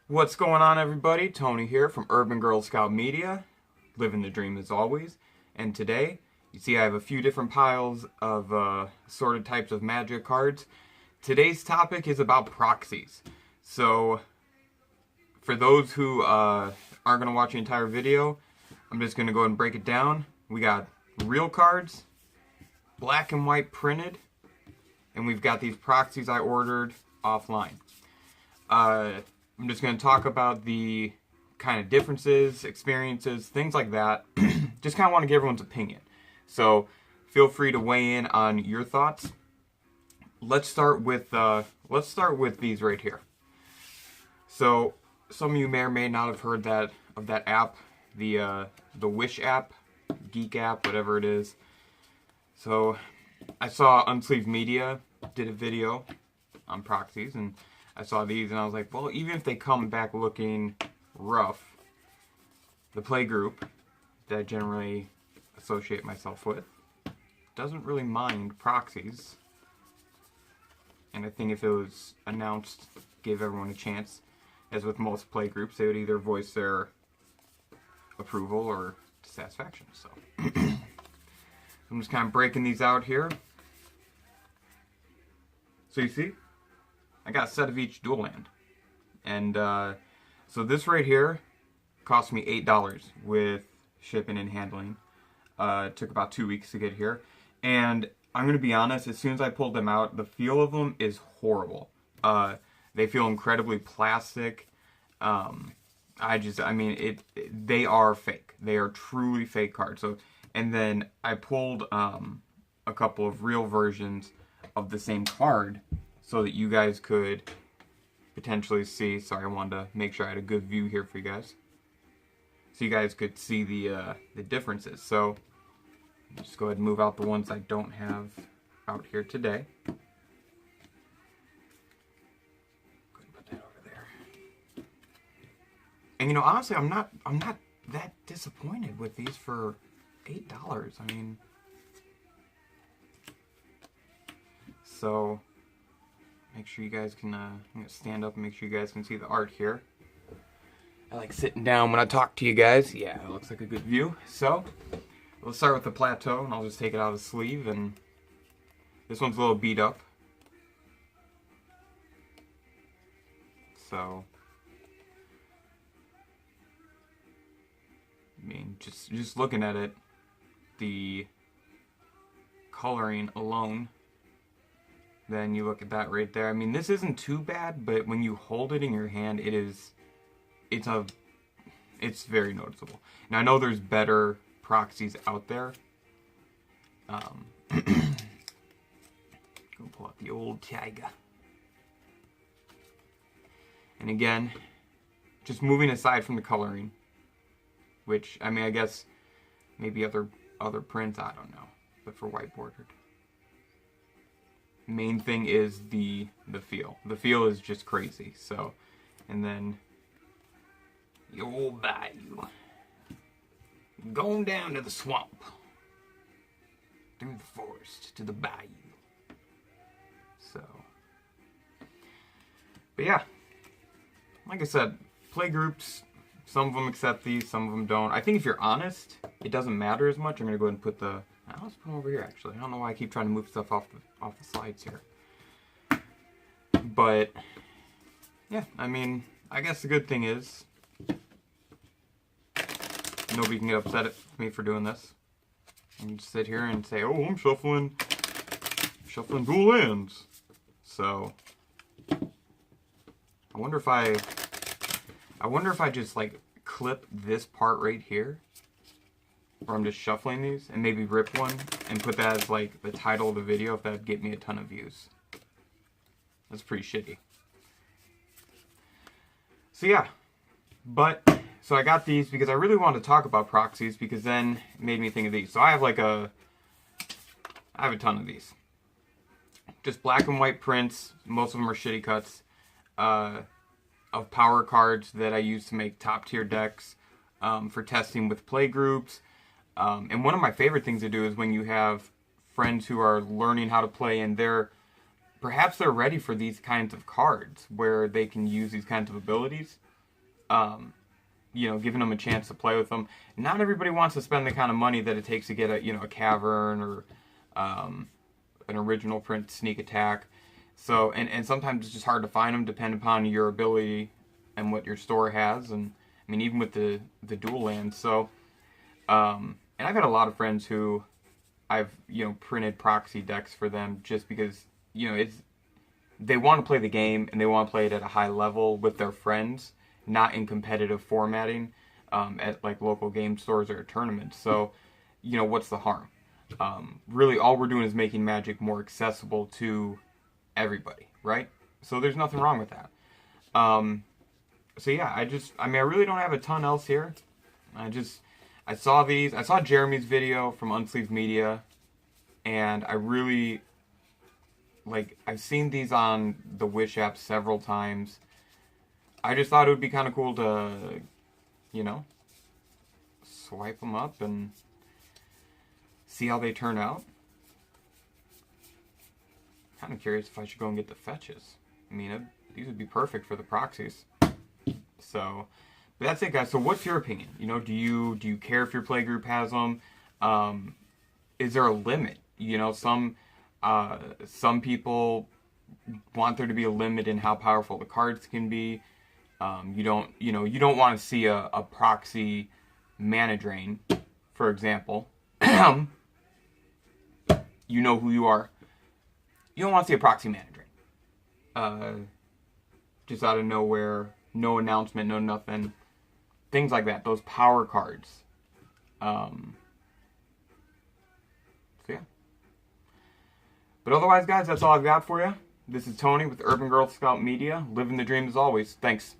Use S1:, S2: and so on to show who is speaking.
S1: What's going on, everybody? Tony here from Urban Girl Scout Media, living the dream as always. And today, you see I have a few different piles of assorted types of magic cards. Today's topic is about proxies. So, for those who aren't going to watch the entire video, I'm just going to go ahead and break it down. We got real cards, black and white printed, and we've got these proxies I ordered offline. I'm just going to talk about the kind of differences, experiences, things like that. Just kind of want to get everyone's opinion. So feel free to weigh in on your thoughts. Let's start with these right here. So some of you may or may not have heard of that app, the Wish app, Geek app, whatever it is. So I saw Unsleeved Media did a video on proxies, and I saw these and I was like, well, even if they come back looking rough, the play group that I generally associate myself with doesn't really mind proxies. And I think if it was announced, give everyone a chance, as with most play groups, they would either voice their approval or dissatisfaction. So I'm just kind of breaking these out here. So you see, I got a set of each dual land. And so this right here cost me $8 with shipping and handling. It took about 2 weeks to get here. And I'm going to be honest, as soon as I pulled them out, the feel of them is horrible. They feel incredibly plastic. They are fake. They are truly fake cards. So, and then I pulled a couple of real versions of the same card, so that you guys could potentially see. Sorry, I wanted to make sure I had a good view here for you guys, so you guys could see the differences. So just go ahead and move out the ones I don't have out here today. Go ahead and put that over there. And you know, honestly, I'm not that disappointed with these for $8. I mean, so. Make sure you guys can, I'm going to stand up and make sure you guys can see the art here. I like sitting down when I talk to you guys. Yeah, it looks like a good view. So, let's start with the plateau, and I'll just take it out of the sleeve. And this one's a little beat up. So, I mean, just looking at it, the coloring alone, then you look at that right there. I mean, this isn't too bad, but when you hold it in your hand, it's very noticeable. Now, I know there's better proxies out there. Go pull out the old tiger. And again, just moving aside from the coloring, which, I mean, I guess maybe other prints, I don't know, but for white bordered. Main thing is the feel. The feel is just crazy. So, and then the old bayou, going down to the swamp, through the forest to the bayou. So, but yeah, like I said, play groups. Some of them accept these, some of them don't. I think if you're honest, it doesn't matter as much. I'm gonna go ahead and put the. Let's put them over here, actually. I don't know why I keep trying to move stuff off the slides here. But, yeah, I mean, I guess the good thing is nobody can get upset at me for doing this. I can just sit here and say, oh, I'm shuffling dual lands. So, I wonder if I just, like, clip this part right here. Or I'm just shuffling these and maybe rip one and put that as like the title of the video, if that'd get me a ton of views. That's pretty shitty. So yeah, so I got these because I really wanted to talk about proxies, because then it made me think of these. So I have a ton of these. Just black and white prints. Most of them are shitty cuts of power cards that I use to make top tier decks for testing with play groups. And one of my favorite things to do is when you have friends who are learning how to play and perhaps they're ready for these kinds of cards where they can use these kinds of abilities. Giving them a chance to play with them. Not everybody wants to spend the kind of money that it takes to get a cavern or an original print sneak attack. So, and sometimes it's just hard to find them depending upon your ability and what your store has. And I mean, even with the dual lands. So, and I've had a lot of friends who I've, printed proxy decks for them just because, they want to play the game and they want to play it at a high level with their friends, not in competitive formatting at like local game stores or tournaments. So, what's the harm? Really, all we're doing is making Magic more accessible to everybody, right? So there's nothing wrong with that. So yeah, I really don't have a ton else here. I saw Jeremy's video from Unsleeved Media, and I really, I've seen these on the Wish app several times. I just thought it would be kind of cool to, swipe them up and see how they turn out. Kind of curious if I should go and get the fetches. I mean, these would be perfect for the proxies. So, but that's it, guys. So what's your opinion? Do you care if your playgroup has them? Is there a limit? Some people want there to be a limit in how powerful the cards can be. You don't want to see a proxy mana drain, for example. You know who you are. You don't want to see a proxy mana drain. Just out of nowhere, no announcement, no nothing. Things like that. Those power cards. So yeah. But otherwise, guys, that's all I've got for you. This is Tony with Urban Girl Scout Media. Living the dream as always. Thanks.